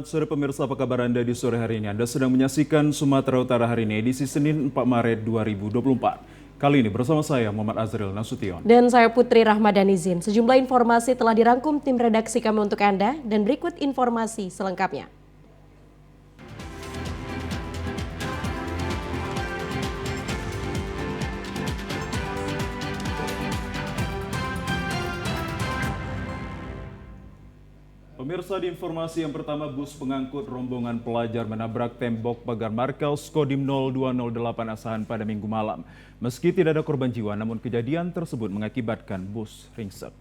Selamat sore pemirsa, apa kabar Anda di sore hari ini? Anda sedang menyaksikan Sumatera Utara hari ini, edisi Senin 4 Maret 2024. Kali ini bersama saya Muhammad Azril Nasution. Dan saya Putri Rahmadanizin. Sejumlah informasi telah dirangkum tim redaksi kami untuk Anda dan berikut informasi selengkapnya. Pemirsa, di informasi yang pertama, bus pengangkut rombongan pelajar menabrak tembok pagar Markels Kodim 0208 Asahan pada Minggu malam. Meski tidak ada korban jiwa, namun kejadian tersebut mengakibatkan bus ringsek.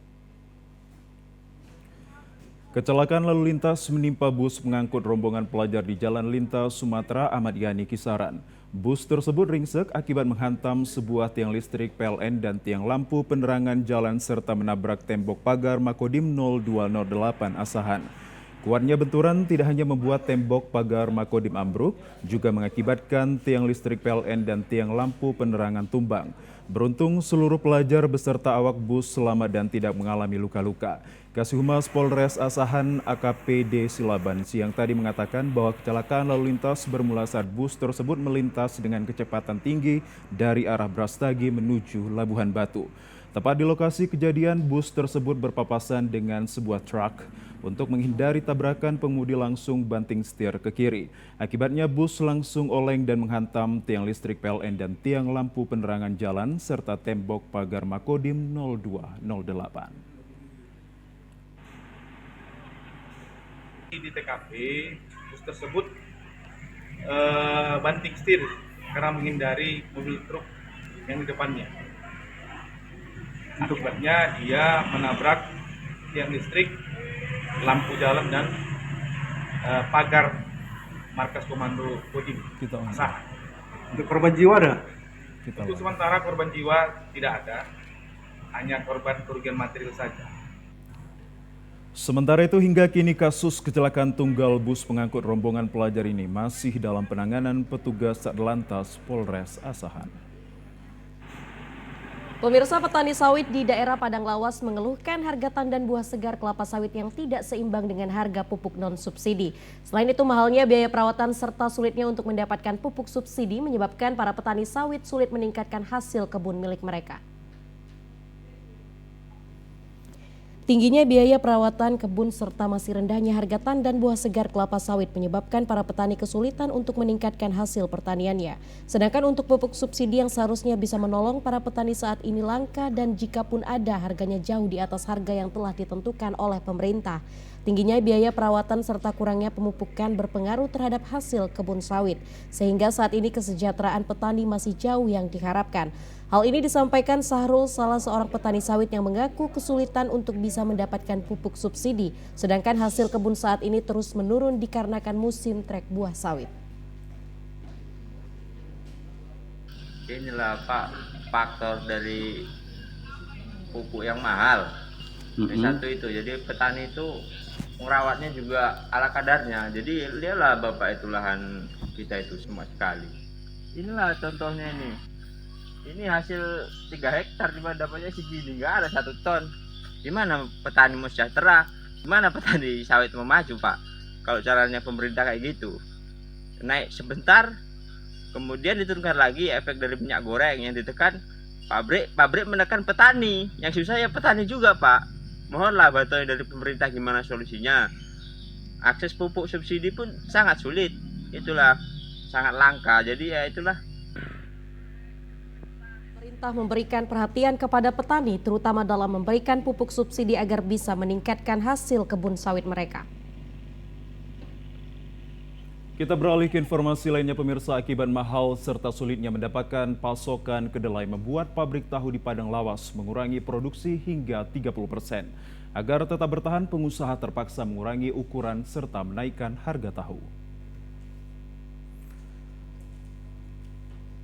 Kecelakaan lalu lintas menimpa bus pengangkut rombongan pelajar di Jalan Lintas Sumatera Ahmad Yani Kisaran. Bus tersebut ringsek akibat menghantam sebuah tiang listrik PLN dan tiang lampu penerangan jalan serta menabrak tembok pagar Makodim 0208 Asahan. Kuatnya benturan tidak hanya membuat tembok pagar Makodim ambruk, juga mengakibatkan tiang listrik PLN dan tiang lampu penerangan tumbang. Beruntung seluruh pelajar beserta awak bus selamat dan tidak mengalami luka-luka. Kasih Humas Polres Asahan AKP D. Silaban siang tadi mengatakan bahwa kecelakaan lalu lintas bermula saat bus tersebut melintas dengan kecepatan tinggi dari arah Brastagi menuju Labuhan Batu. Tepat di lokasi kejadian, bus tersebut berpapasan dengan sebuah truk. Untuk menghindari tabrakan, pengemudi langsung banting setir ke kiri. Akibatnya bus langsung oleng dan menghantam tiang listrik PLN dan tiang lampu penerangan jalan serta tembok pagar Makodim 0208. Di TKP, bus tersebut banting setir karena menghindari mobil truk yang di depannya. Akibatnya dia menabrak tiang listrik, lampu jalan dan pagar markas komando Kodim Asahan. Untuk korban jiwa ada? Untuk sementara korban jiwa tidak ada, hanya korban kerugian material saja. Sementara itu hingga kini kasus kecelakaan tunggal bus pengangkut rombongan pelajar ini masih dalam penanganan petugas Satlantas Polres Asahan. Pemirsa, petani sawit di daerah Padang Lawas mengeluhkan harga tandan buah segar kelapa sawit yang tidak seimbang dengan harga pupuk non-subsidi. Selain itu, mahalnya biaya perawatan serta sulitnya untuk mendapatkan pupuk subsidi menyebabkan para petani sawit sulit meningkatkan hasil kebun milik mereka. Tingginya biaya perawatan kebun serta masih rendahnya harga tandan buah segar kelapa sawit menyebabkan para petani kesulitan untuk meningkatkan hasil pertaniannya. Sedangkan untuk pupuk subsidi yang seharusnya bisa menolong para petani saat ini langka dan jika pun ada harganya jauh di atas harga yang telah ditentukan oleh pemerintah. Tingginya biaya perawatan serta kurangnya pemupukan berpengaruh terhadap hasil kebun sawit, sehingga saat ini kesejahteraan petani masih jauh yang diharapkan. Hal ini disampaikan Sahrul, salah seorang petani sawit yang mengaku kesulitan untuk bisa mendapatkan pupuk subsidi, sedangkan hasil kebun saat ini terus menurun dikarenakan musim trek buah sawit. Inilah Pak, faktor dari pupuk yang mahal. Satu itu, jadi petani itu merawatnya juga ala kadarnya. Jadi lihatlah Bapak itu lahan kita itu semua sekali. Inilah contohnya ini. Ini hasil 3 hektar cuma dapatnya segini, nggak ada 1 ton. Gimana petani mau sejahtera? Gimana petani sawit mau maju, Pak? Kalau caranya pemerintah kayak gitu. Naik sebentar, kemudian diturunkan lagi efek dari minyak goreng yang ditekan pabrik menekan petani. Yang susah ya petani juga, Pak. Mohonlah bantuan dari pemerintah gimana solusinya. Akses pupuk subsidi pun sangat sulit. Itulah sangat langka. Jadi ya itulah. Pemerintah memberikan perhatian kepada petani terutama dalam memberikan pupuk subsidi agar bisa meningkatkan hasil kebun sawit mereka. Kita beralih ke informasi lainnya pemirsa, akibat mahal serta sulitnya mendapatkan pasokan kedelai membuat pabrik tahu di Padang Lawas mengurangi produksi hingga 30%. Agar tetap bertahan, pengusaha terpaksa mengurangi ukuran serta menaikkan harga tahu.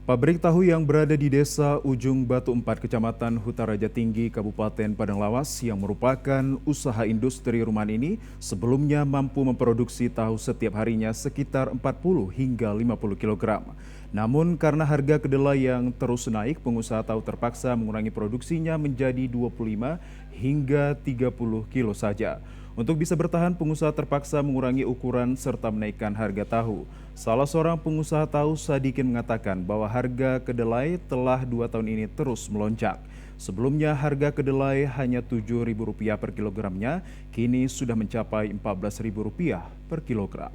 Pabrik tahu yang berada di Desa Ujung Batu 4, Kecamatan Hutaraja Tinggi, Kabupaten Padang Lawas yang merupakan usaha industri rumahan ini sebelumnya mampu memproduksi tahu setiap harinya sekitar 40 hingga 50 kg. Namun karena harga kedelai yang terus naik, pengusaha tahu terpaksa mengurangi produksinya menjadi 25 hingga 30 kilo saja. Untuk bisa bertahan, pengusaha terpaksa mengurangi ukuran serta menaikkan harga tahu. Salah seorang pengusaha tahu, Sadikin, mengatakan bahwa harga kedelai telah 2 tahun ini terus melonjak. Sebelumnya harga kedelai hanya Rp7.000 per kilogramnya, kini sudah mencapai Rp14.000 per kilogram.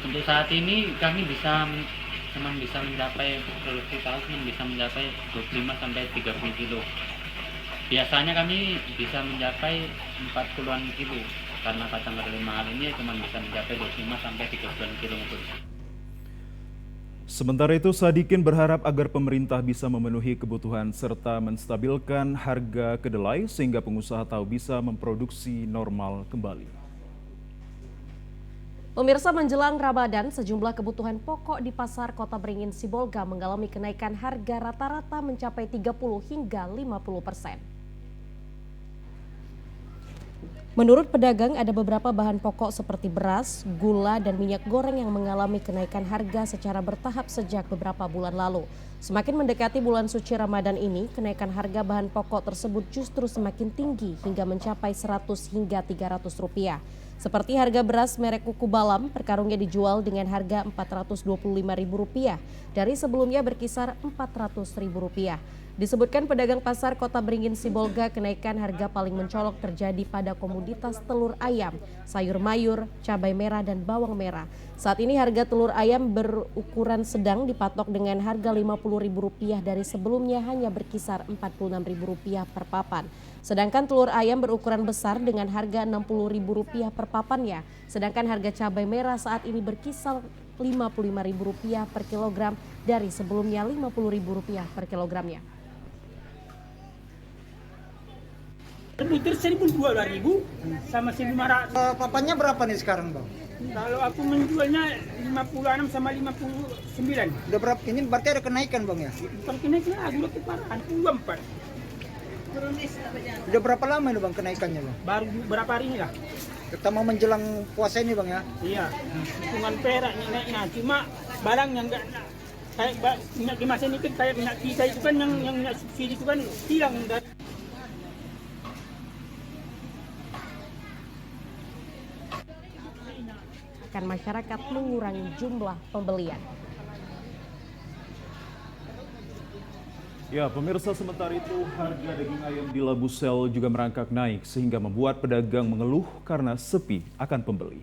Untuk saat ini kami bisa mencapai produksi tahu bisa mencapai 25 sampai 30 kilo. Biasanya kami bisa mencapai 40-an kilo. Karena kacang kedelai mahal ini cuma bisa mencapai 25 sampai 30-an kilo. Sementara itu, Sadikin berharap agar pemerintah bisa memenuhi kebutuhan serta menstabilkan harga kedelai sehingga pengusaha tahu bisa memproduksi normal kembali. Pemirsa, menjelang Ramadan, sejumlah kebutuhan pokok di pasar Kota Beringin Sibolga mengalami kenaikan harga rata-rata mencapai 30 hingga 50%. Menurut pedagang, ada beberapa bahan pokok seperti beras, gula, dan minyak goreng yang mengalami kenaikan harga secara bertahap sejak beberapa bulan lalu. Semakin mendekati bulan suci Ramadan ini, kenaikan harga bahan pokok tersebut justru semakin tinggi hingga mencapai 100 hingga 300 rupiah. Seperti harga beras merek Kuku Balam, per karungnya dijual dengan harga Rp425.000 dari sebelumnya berkisar Rp400.000. Disebutkan pedagang pasar Kota Beringin Sibolga, kenaikan harga paling mencolok terjadi pada komoditas telur ayam, sayur mayur, cabai merah, dan bawang merah. Saat ini harga telur ayam berukuran sedang dipatok dengan harga Rp50.000 dari sebelumnya hanya berkisar Rp46.000 per papan. Sedangkan telur ayam berukuran besar dengan harga Rp60.000 per papannya. Sedangkan harga cabai merah saat ini berkisar Rp55.000 per kilogram dari sebelumnya Rp50.000 per kilogramnya. Butir 1.200 sama 1.500. Papannya berapa nih sekarang, Bang? Kalau aku menjualnya 56 sama 59. Udah berapa? Ini berarti ada kenaikan, Bang, ya? Perkenaikan aku udah keparahan 24. Udah berapa lama ini, Bang, kenaikannya, Bang? Baru berapa hari ini lah? Kita mau menjelang puasa ini, Bang, ya? Iya. Hitungan perak naiknya. Cuma barang yang enggak kayak minyak kemasan itu kayak minyak kita itu kan yang minyak subsidi itu kan hilang dari Akan masyarakat mengurangi jumlah pembelian. Ya, pemirsa, sementara itu harga daging ayam di Labusel juga merangkak naik sehingga membuat pedagang mengeluh karena sepi akan pembeli.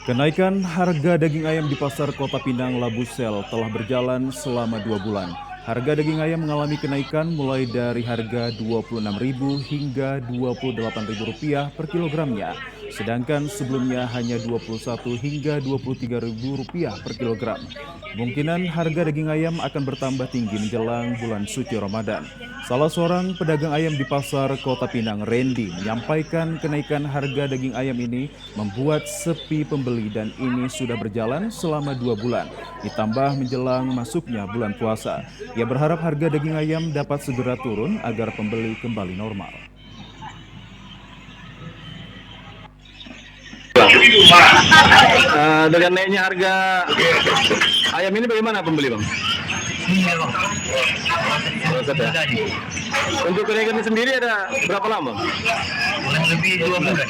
Kenaikan harga daging ayam di pasar Kota Pinang, Labusel telah berjalan selama 2 bulan. Harga daging ayam mengalami kenaikan mulai dari harga Rp26.000 hingga Rp28.000 per kilogramnya. Sedangkan sebelumnya hanya Rp21 hingga Rp23.000 per kilogram. Kemungkinan harga daging ayam akan bertambah tinggi menjelang bulan suci Ramadan. Salah seorang pedagang ayam di pasar Kota Pinang, Randy, menyampaikan kenaikan harga daging ayam ini membuat sepi pembeli dan ini sudah berjalan selama 2 bulan, ditambah menjelang masuknya bulan puasa. Ia berharap harga daging ayam dapat segera turun agar pembeli kembali normal. Dengan naiknya harga ayam ini bagaimana pembeli, Bang? Merosot ya? Untuk kenaikannya sendiri ada berapa lama? Lebih 2 bulan.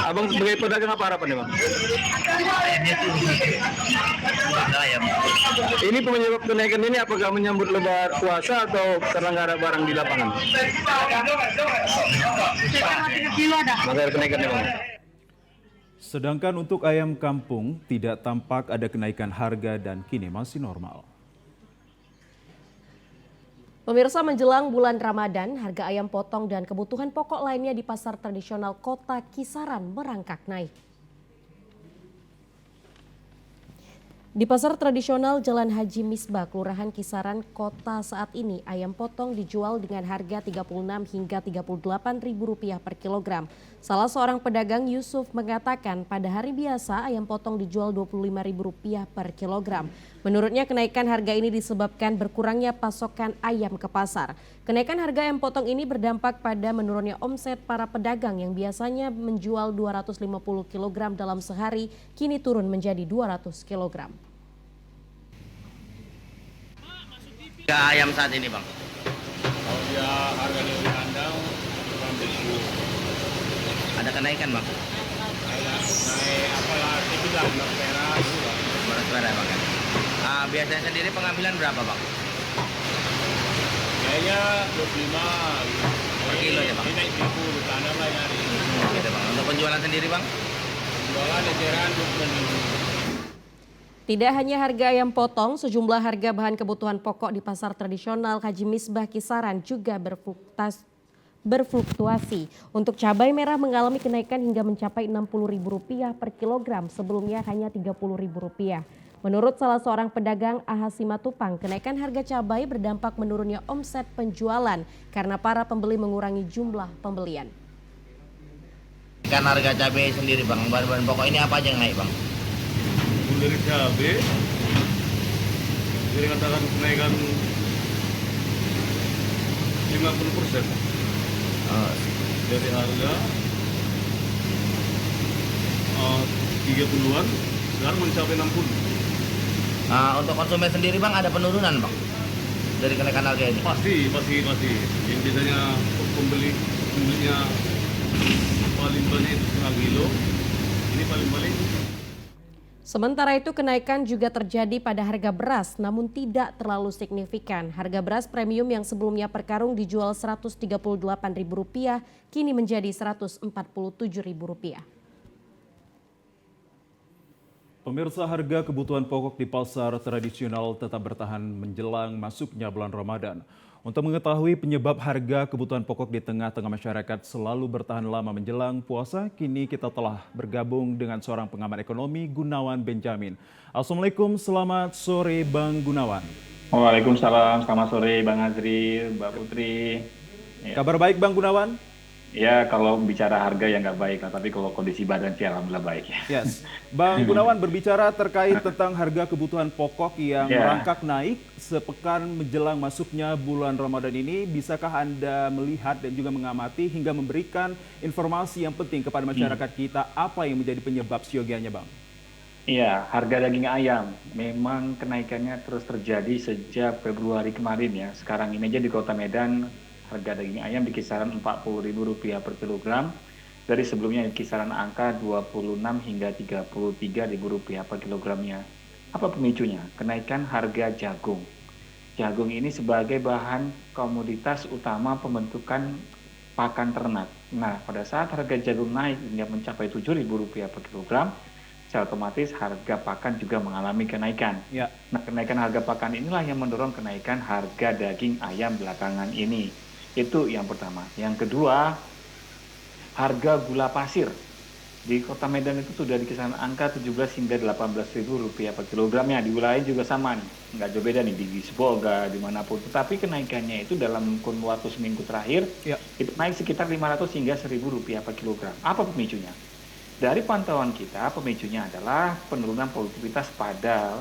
Abang sebagai pedagang apa harapannya, Bang? Ayamnya tuh ayam. Ini penyebab kenaikan ini apakah menyambut lebar puasa atau karena nggak ada barang di lapangan? Maka ada kenaikannya, Bang. Sedangkan untuk ayam kampung tidak tampak ada kenaikan harga dan kini masih normal. Pemirsa, menjelang bulan Ramadan, harga ayam potong dan kebutuhan pokok lainnya di pasar tradisional Kota Kisaran merangkak naik. Di pasar tradisional Jalan Haji Misbah, Kelurahan Kisaran Kota saat ini, ayam potong dijual dengan harga Rp36 hingga Rp38.000 per kilogram. Salah seorang pedagang, Yusuf, mengatakan pada hari biasa ayam potong dijual Rp25.000 per kilogram. Menurutnya kenaikan harga ini disebabkan berkurangnya pasokan ayam ke pasar. Kenaikan harga ayam potong ini berdampak pada menurunnya omset para pedagang yang biasanya menjual 250 kg dalam sehari, kini turun menjadi 200 kg. Ayam saat ini bang? Kalau dia harganya lebih kandang, ambil dulu. Ada kenaikan bang? Naik apalah, itu dah, merah itu lah. Berat ya bang? Biasanya sendiri pengambilan berapa bang? Kayaknya 25 gitu. Per kilo ya bang? Ini naik 10, tanam lah nyari. Gitu bang. Untuk penjualan sendiri bang? Jualan eceran 25. Tidak hanya harga ayam potong, sejumlah harga bahan kebutuhan pokok di pasar tradisional Haji Misbah Kisaran juga berfluktuasi. Untuk cabai merah mengalami kenaikan hingga mencapai Rp60.000 per kilogram, sebelumnya hanya Rp30.000. Menurut salah seorang pedagang Ahas Simatupang, kenaikan harga cabai berdampak menurunnya omset penjualan karena para pembeli mengurangi jumlah pembelian. Kan harga cabai sendiri bang, bahan-bahan pokok ini apa aja yang naik bang? Dari cabai, jadi katakan kenaikan 50%. Dari harga 30-an, sekarang mencapai 60. Untuk konsumen sendiri bang ada penurunan bang dari kenaikan harga ini? Pasti. Yang biasanya pembelinya paling banyak itu setengah kilo, ini paling. Sementara itu kenaikan juga terjadi pada harga beras namun tidak terlalu signifikan. Harga beras premium yang sebelumnya per karung dijual Rp138.000 kini menjadi Rp147.000. Pemirsa, harga kebutuhan pokok di pasar tradisional tetap bertahan menjelang masuknya bulan Ramadan. Untuk mengetahui penyebab harga kebutuhan pokok di tengah-tengah masyarakat selalu bertahan lama menjelang puasa, kini kita telah bergabung dengan seorang pengamat ekonomi, Gunawan Benjamin. Assalamualaikum, selamat sore Bang Gunawan. Waalaikumsalam, selamat sore Bang Azri, Mbak Putri. Ya. Kabar baik Bang Gunawan? Ya, kalau bicara harga ya nggak baik lah, tapi kalau kondisi badan sih alhamdulillah baik ya. Yes. Bang Gunawan, berbicara terkait tentang harga kebutuhan pokok yang merangkak naik sepekan menjelang masuknya bulan Ramadan ini, bisakah Anda melihat dan juga mengamati hingga memberikan informasi yang penting kepada masyarakat kita apa yang menjadi penyebab siogianya Bang? Iya, harga daging ayam memang kenaikannya terus terjadi sejak Februari kemarin ya. Sekarang ini aja di Kota Medan harga daging ayam di kisaran Rp40.000 per kilogram, dari sebelumnya di kisaran angka Rp26 hingga Rp33.000 per kilogramnya. Apa pemicunya? Kenaikan harga jagung. Jagung ini sebagai bahan komoditas utama pembentukan pakan ternak. Nah, pada saat harga jagung naik hingga mencapai Rp7.000 per kilogram, secara otomatis harga pakan juga mengalami kenaikan. Ya. Nah, kenaikan harga pakan inilah yang mendorong kenaikan harga daging ayam belakangan ini. Itu yang pertama. Yang kedua, harga gula pasir di Kota Medan itu sudah di kisaran angka 17 hingga Rp18.000 per kilogramnya. Di wilayah juga sama nih, nggak jauh beda nih di Sibolga, dimanapun. Tetapi kenaikannya itu dalam kurun waktu seminggu terakhir, itu naik sekitar Rp500 hingga Rp1.000 per kilogram. Apa pemicunya? Dari pantauan kita, pemicunya adalah penurunan produktivitas pada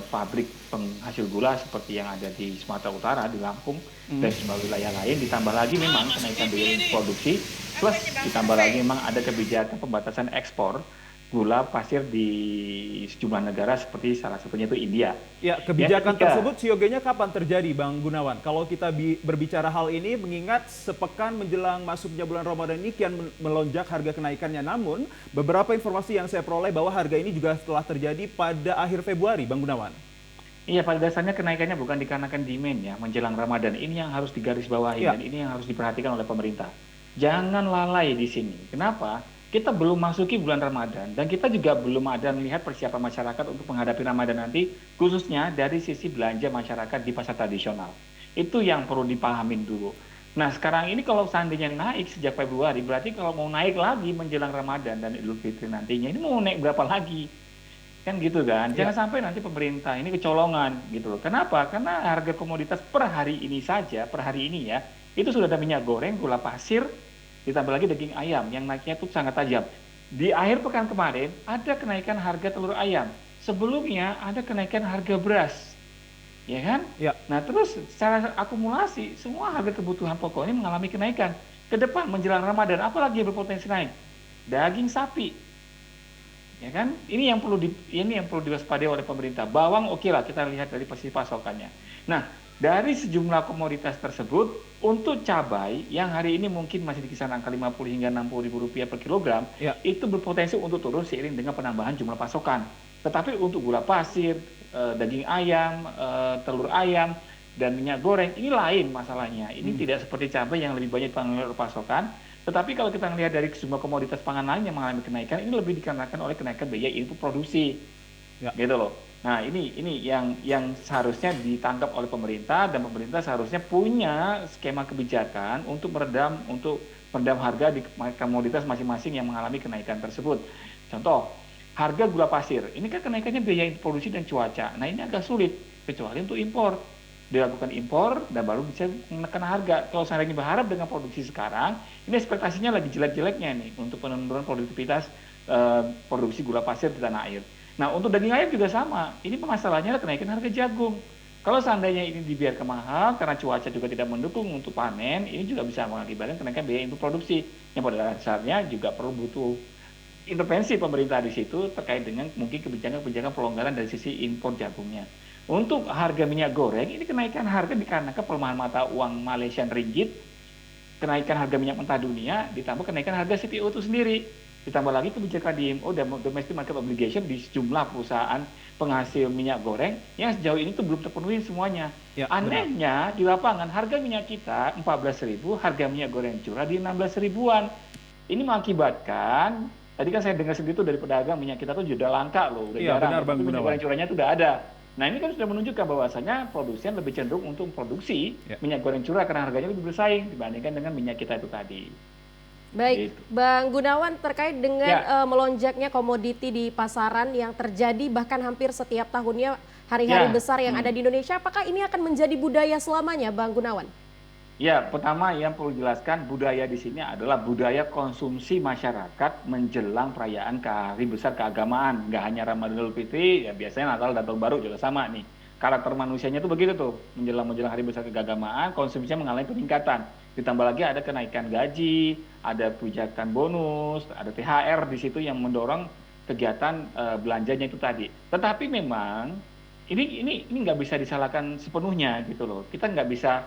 pabrik penghasil gula seperti yang ada di Sumatera Utara, di Lampung, dan sejumlah wilayah lain. Ditambah lagi memang kenaikan biaya produksi, plus ditambah lagi memang ada kebijakan pembatasan ekspor gula pasir di sejumlah negara seperti salah satunya itu India. Ya, kebijakan tersebut siogianya kapan terjadi Bang Gunawan? Kalau kita berbicara hal ini mengingat sepekan menjelang masuknya bulan Ramadan ini kian melonjak harga kenaikannya. Namun beberapa informasi yang saya peroleh bahwa harga ini juga telah terjadi pada akhir Februari Bang Gunawan. Iya, pada dasarnya kenaikannya bukan dikarenakan demand ya menjelang Ramadan. Ini yang harus digarisbawahi dan ini yang harus diperhatikan oleh pemerintah. Jangan lalai di sini. Kenapa? Kita belum masuki bulan Ramadan dan kita juga belum ada melihat persiapan masyarakat untuk menghadapi Ramadan nanti, khususnya dari sisi belanja masyarakat di pasar tradisional. Itu yang perlu dipahamin dulu. Nah, sekarang ini kalau seandainya naik sejak Februari, berarti kalau mau naik lagi menjelang Ramadan dan Idul Fitri nantinya, ini mau naik berapa lagi? Kan gitu kan? Jangan sampai nanti pemerintah ini kecolongan gitu loh. Kenapa? Karena harga komoditas per hari ini saja, per hari ini ya, itu sudah ada minyak goreng, gula pasir, ditambah lagi daging ayam yang naiknya itu sangat tajam. Di akhir pekan kemarin ada kenaikan harga telur ayam. Sebelumnya ada kenaikan harga beras. Ya kan? Ya. Nah, terus secara akumulasi semua harga kebutuhan pokok ini mengalami kenaikan. Ke depan menjelang Ramadan apalagi yang berpotensi naik? Daging sapi. Ya kan? Ini yang perlu diwaspadai oleh pemerintah. Bawang oke lah kita lihat dari posisi pasokannya. Nah, Dari sejumlah komoditas tersebut, untuk cabai yang hari ini mungkin masih di kisaran angka 50 hingga 60 ribu rupiah per kilogram, itu berpotensi untuk turun seiring dengan penambahan jumlah pasokan. Tetapi untuk gula pasir, daging ayam, telur ayam, dan minyak goreng, ini lain masalahnya. Ini tidak seperti cabai yang lebih banyak dipengaruhi oleh pasokan. Tetapi kalau kita melihat dari semua komoditas pangan lain yang mengalami kenaikan, ini lebih dikarenakan oleh kenaikan biaya input produksi. Gitu loh. Nah, ini yang seharusnya ditangkap oleh pemerintah, dan pemerintah seharusnya punya skema kebijakan untuk meredam harga di komoditas masing-masing yang mengalami kenaikan tersebut. Contoh, harga gula pasir. Ini kan kenaikannya biaya produksi dan cuaca. Nah, ini agak sulit kecuali untuk impor. Dilakukan impor dan baru bisa menekan harga. Kalau seandainya berharap dengan produksi sekarang, ini ekspektasinya lagi jelek-jeleknya nih untuk penurunan produktivitas produksi gula pasir di tanah air. Nah, untuk daging ayam juga sama. Ini masalahnya kenaikan harga jagung. Kalau seandainya ini dibiarkan mahal karena cuaca juga tidak mendukung untuk panen, ini juga bisa mengakibatkan kenaikan biaya input produksi. Yang pada dasarnya juga perlu butuh intervensi pemerintah di situ terkait dengan mungkin kebijakan-kebijakan pelonggaran dari sisi impor jagungnya. Untuk harga minyak goreng, ini kenaikan harga dikarenakan pelemahan mata uang Malaysian ringgit, kenaikan harga minyak mentah dunia, ditambah kenaikan harga CPO itu sendiri. Ditambah lagi kebijakan DMO dan domestic market obligation di sejumlah perusahaan penghasil minyak goreng yang sejauh ini tuh belum terpenuhi semuanya. Anehnya di lapangan harga minyak kita 14.000, harga minyak goreng curah di 16 ribuan. Ini mengakibatkan, tadi kan saya dengar segitu dari pedagang, minyak kita tuh sudah langka loh, udah jarang. Benar, Bang minyak Gunawan. goreng curahnya tuh udah ada. Nah, ini kan sudah menunjukkan bahwasanya produsen lebih cenderung untuk produksi minyak goreng curah karena harganya lebih bersaing dibandingkan dengan minyak kita itu tadi. Baik, Bang Gunawan, terkait dengan melonjaknya komoditi di pasaran yang terjadi bahkan hampir setiap tahunnya hari-hari besar yang ada di Indonesia, apakah ini akan menjadi budaya selamanya, Bang Gunawan? Ya, pertama yang perlu jelaskan, budaya di sini adalah budaya konsumsi masyarakat menjelang perayaan hari besar keagamaan. Nggak hanya Ramadan Idul Fitri, ya biasanya Natal dan Tahun Baru juga sama nih. Karakter manusianya tuh begitu tuh, menjelang hari besar keagamaan, konsumsinya mengalami peningkatan. Ditambah lagi ada kenaikan gaji, ada kebijakan bonus, ada THR di situ yang mendorong kegiatan belanjanya itu tadi. Tetapi memang ini nggak bisa disalahkan sepenuhnya gitu loh. Kita nggak bisa,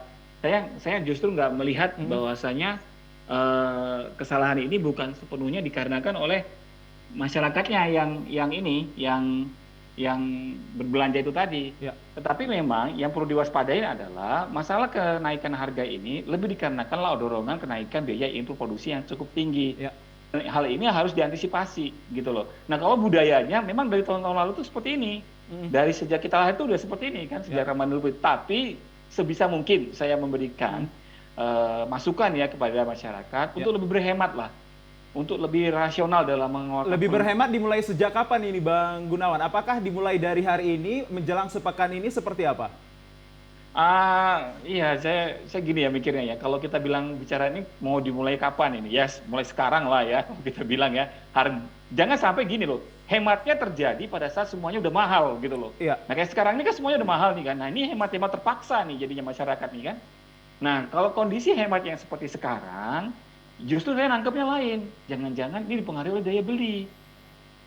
saya justru nggak melihat bahwasanya kesalahan ini bukan sepenuhnya dikarenakan oleh masyarakatnya yang berbelanja itu tadi. Tetapi memang yang perlu diwaspadai adalah masalah kenaikan harga ini lebih dikarenakan dorongan kenaikan biaya input produksi yang cukup tinggi. Hal ini harus diantisipasi gitu loh. Nah, kalau budayanya memang dari tahun-tahun lalu itu seperti ini. Dari sejak kita lahir itu udah seperti ini kan, sejak Ramadan Idul Fitri. Tapi sebisa mungkin saya memberikan masukan ya kepada masyarakat untuk lebih berhemat lah. Untuk lebih rasional dalam mengeluarkan. Lebih berhemat dimulai sejak kapan ini, Bang Gunawan? Apakah dimulai dari hari ini menjelang sepekan ini seperti apa? Iya, saya gini ya mikirnya ya. Kalau kita bicara ini mau dimulai kapan ini? Ya, mulai sekarang lah ya. Kita bilang ya. Jangan sampai gini loh. Hematnya terjadi pada saat semuanya udah mahal gitu loh. Nah, kayak sekarang ini kan semuanya udah mahal nih kan. Nah, ini hemat-hemat terpaksa nih jadinya masyarakat nih kan. Nah, kalau kondisi hemat yang seperti sekarang, justru saya nangkepnya lain. Jangan-jangan ini dipengaruhi oleh daya beli.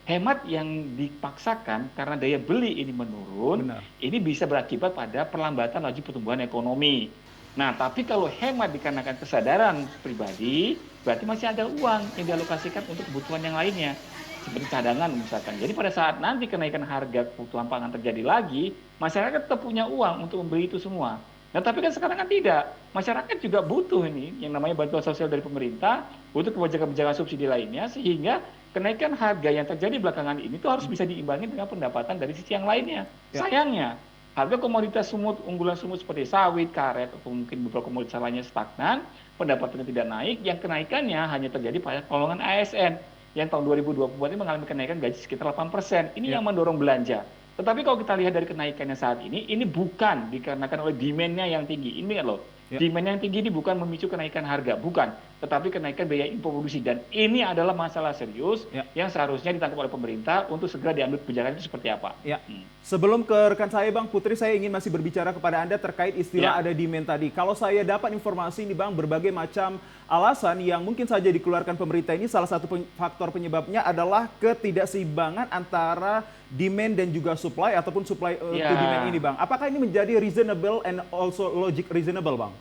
Hemat yang dipaksakan karena daya beli ini menurun, ini bisa berakibat pada perlambatan laju pertumbuhan ekonomi. Nah, tapi kalau hemat dikarenakan kesadaran pribadi, berarti masih ada uang yang dialokasikan untuk kebutuhan yang lainnya, seperti cadangan misalkan. Jadi pada saat nanti kenaikan harga kebutuhan pangan terjadi lagi, masyarakat tetap punya uang untuk membeli itu semua. Nah, tapi kan sekarang kan tidak. Masyarakat juga butuh ini, yang namanya bantuan sosial dari pemerintah, butuh kebijakan-kebijakan subsidi lainnya, sehingga kenaikan harga yang terjadi belakangan ini tuh harus bisa diimbangi dengan pendapatan dari sisi yang lainnya. Sayangnya, harga komoditas unggulan sumut seperti sawit, karet, atau mungkin beberapa komoditas lainnya stagnan, pendapatannya tidak naik, yang kenaikannya hanya terjadi pada golongan ASN, yang tahun 2024 ini mengalami kenaikan gaji sekitar 8%. Ini yang mendorong belanja. Tetapi kalau kita lihat dari kenaikannya saat ini bukan dikarenakan oleh demand-nya yang tinggi. Ini loh, demand yang tinggi ini bukan memicu kenaikan harga, bukan. tetapi kenaikan biaya impor produksi. Dan ini adalah masalah serius yang seharusnya ditangkap oleh pemerintah untuk segera diambil kebijakan itu seperti apa. Ya. Sebelum ke rekan saya Bang Putri, saya ingin masih berbicara kepada Anda terkait istilah ada demand tadi. Kalau saya dapat informasi ini Bang, berbagai macam alasan yang mungkin saja dikeluarkan pemerintah ini, salah satu faktor penyebabnya adalah ketidakseimbangan antara demand dan juga supply ataupun supply to demand ini Bang. Apakah ini menjadi reasonable and also logic reasonable Bang?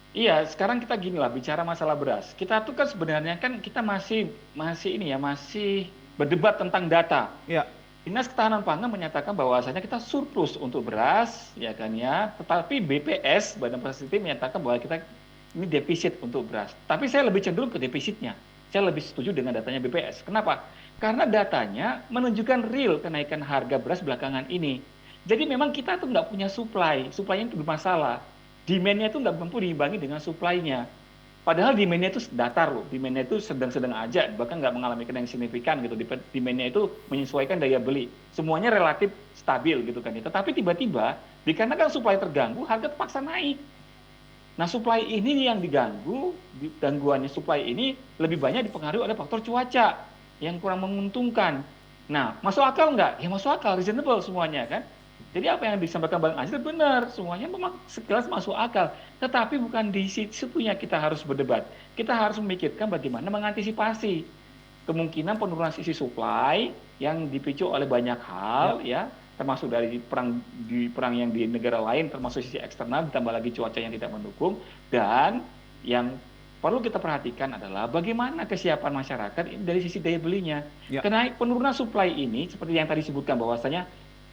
Iya, sekarang kita gini lah, bicara masalah beras. Kita tuh kan sebenarnya kan kita masih berdebat tentang data. Ya. Dinas Ketahanan Pangan menyatakan bahwasanya kita surplus untuk beras, ya kan ya. Tetapi BPS, Badan Pusat Statistik menyatakan bahwa kita ini defisit untuk beras. Tapi saya lebih cenderung ke defisitnya. Saya lebih setuju dengan datanya BPS. Kenapa? Karena datanya menunjukkan real kenaikan harga beras belakangan ini. Jadi memang kita tuh nggak punya supply. Supply-nya itu bermasalah. Demand-nya itu nggak mampu diimbangi dengan supply-nya. Padahal demand-nya itu datar loh, demand-nya itu sedang-sedang aja, bahkan nggak mengalami kenaikan signifikan gitu. Demand-nya itu menyesuaikan daya beli. Semuanya relatif stabil gitu kan. Tetapi tiba-tiba, dikarenakan supply terganggu, harga terpaksa naik. Nah supply ini yang diganggu, gangguannya supply ini lebih banyak dipengaruhi oleh faktor cuaca yang kurang menguntungkan. Nah masuk akal nggak? Ya masuk akal, reasonable semuanya kan. Jadi apa yang disampaikan Bang Azril benar, semuanya memang sekilas masuk akal. Tetapi bukan di situnya kita harus berdebat. Kita harus memikirkan bagaimana mengantisipasi kemungkinan penurunan sisi supply yang dipicu oleh banyak hal, termasuk dari perang yang di negara lain, termasuk sisi eksternal, ditambah lagi cuaca yang tidak mendukung. Dan yang perlu kita perhatikan adalah bagaimana kesiapan masyarakat dari sisi daya belinya. Karena penurunan supply ini, seperti yang tadi disebutkan bahwasanya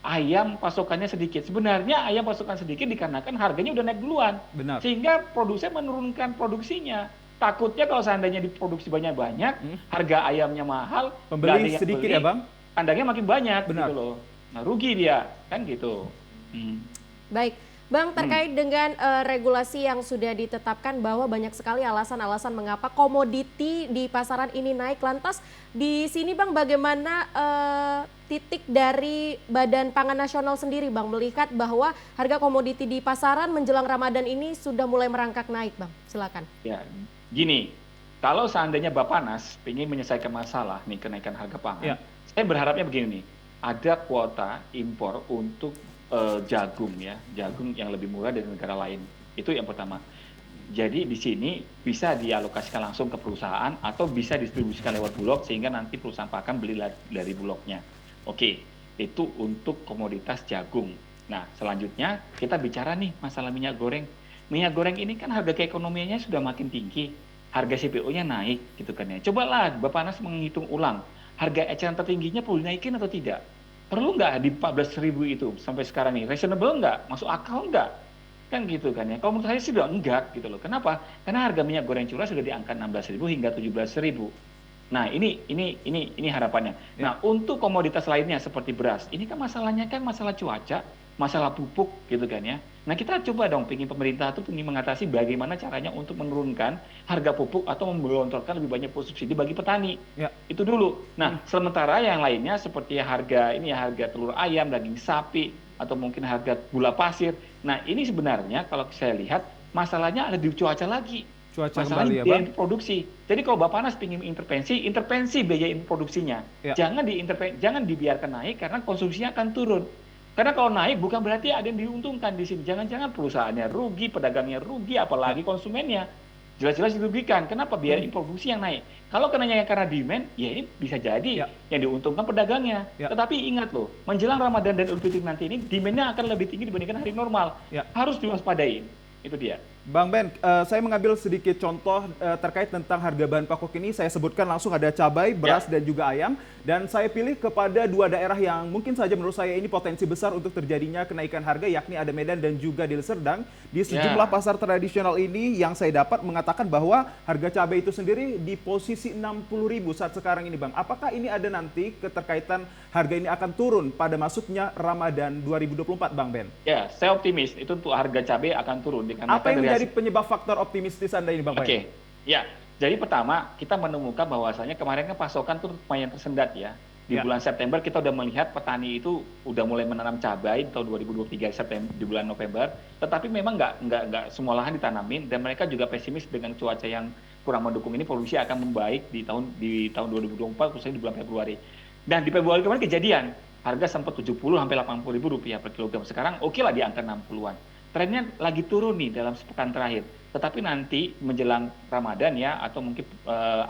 ayam pasokannya sedikit. Sebenarnya ayam pasokan sedikit dikarenakan harganya udah naik duluan. Benar. Sehingga produsen menurunkan produksinya. Takutnya kalau seandainya diproduksi banyak-banyak, harga ayamnya mahal, pembeli sedikit ya Bang? Kandangnya makin banyak. Benar. Gitu loh. Nah rugi dia, kan gitu. Baik. Bang, terkait dengan regulasi yang sudah ditetapkan bahwa banyak sekali alasan-alasan mengapa komoditi di pasaran ini naik. Lantas di sini Bang, bagaimana titik dari Badan Pangan Nasional sendiri Bang melihat bahwa harga komoditi di pasaran menjelang Ramadan ini sudah mulai merangkak naik Bang? Silakan. Ya, gini, kalau seandainya Bappenas ingin menyelesaikan masalah nih kenaikan harga pangan, saya berharapnya begini nih, ada kuota impor untuk jagung yang lebih murah dari negara lain. Itu yang pertama. Jadi di sini bisa dialokasikan langsung ke perusahaan atau bisa distribusikan lewat Bulog sehingga nanti perusahaan pakan beli dari Bulognya. Oke, itu untuk komoditas jagung. Nah, selanjutnya kita bicara nih masalah minyak goreng. Minyak goreng ini kan harga keekonomiannya sudah makin tinggi. Harga CPO-nya naik gitu kan ya. Cobalah Bappenas menghitung ulang. Harga eceran tertingginya perlu dinaikin atau tidak? Perlu nggak di 14.000 itu sampai sekarang ini? Reasonable nggak? Masuk akal nggak? Kan gitu kan ya. Kalau menurut saya sih udah enggak gitu loh. Kenapa? Karena harga minyak goreng curah sudah di angka 16.000 hingga 17.000. Nah ini harapannya. Nah untuk komoditas lainnya seperti beras, ini kan masalahnya kan masalah cuaca, masalah pupuk gitu kan ya. Nah kita coba dong, pemerintah tuh ingin mengatasi bagaimana caranya untuk menurunkan harga pupuk atau menggelontorkan lebih banyak subsidi bagi petani. Itu dulu. Nah sementara yang lainnya seperti harga telur ayam, daging sapi, atau mungkin harga gula pasir. Nah ini sebenarnya kalau saya lihat masalahnya ada di cuaca lagi. Masalahnya biaya produksi. Jadi kalau Bappenas ingin intervensi biaya produksinya. Jangan dibiarkan naik karena konsumsinya akan turun. Karena kalau naik bukan berarti ada yang diuntungkan di sini. Jangan-jangan perusahaannya rugi, pedagangnya rugi, apalagi konsumennya. Jelas-jelas dirugikan. Kenapa? Biaya produksi yang naik. Kalau kenanya karena demand, ya ini bisa jadi yang diuntungkan pedagangnya. Tetapi ingat loh, menjelang Ramadan dan Idul Fitri nanti ini, demand-nya akan lebih tinggi dibandingkan hari normal. Harus diwaspadai. Itu dia. Bang Ben, saya mengambil sedikit contoh terkait tentang harga bahan pokok ini. Saya sebutkan langsung ada cabai, beras, dan juga ayam. Dan saya pilih kepada dua daerah yang mungkin saja menurut saya ini potensi besar untuk terjadinya kenaikan harga, yakni ada Medan dan juga Deli Serdang. Di sejumlah pasar tradisional ini yang saya dapat mengatakan bahwa harga cabai itu sendiri di posisi 60.000 saat sekarang ini Bang. Apakah ini ada nanti keterkaitan harga ini akan turun pada masuknya Ramadan 2024 Bang Ben? Ya, saya optimis itu untuk harga cabai akan turun. Apa yang menjadi penyebab faktor optimistis Anda ini Bang Ben? Oke, ya. Jadi pertama kita menemukan bahwasanya kemarin kan pasokan tuh lumayan tersendat ya. Di bulan September kita udah melihat petani itu udah mulai menanam cabai tahun 2023 September di bulan November. Tetapi memang nggak semua lahan ditanamin dan mereka juga pesimis dengan cuaca yang kurang mendukung ini, produksi akan membaik di tahun 2024, khususnya di bulan Februari. Dan di Februari kemarin kejadian, harga sempat 70 sampai 80 ribu rupiah per kilogram. Sekarang oke lah di angka 60-an. Trennya lagi turun nih dalam sepekan terakhir. Tetapi nanti menjelang Ramadan ya, atau mungkin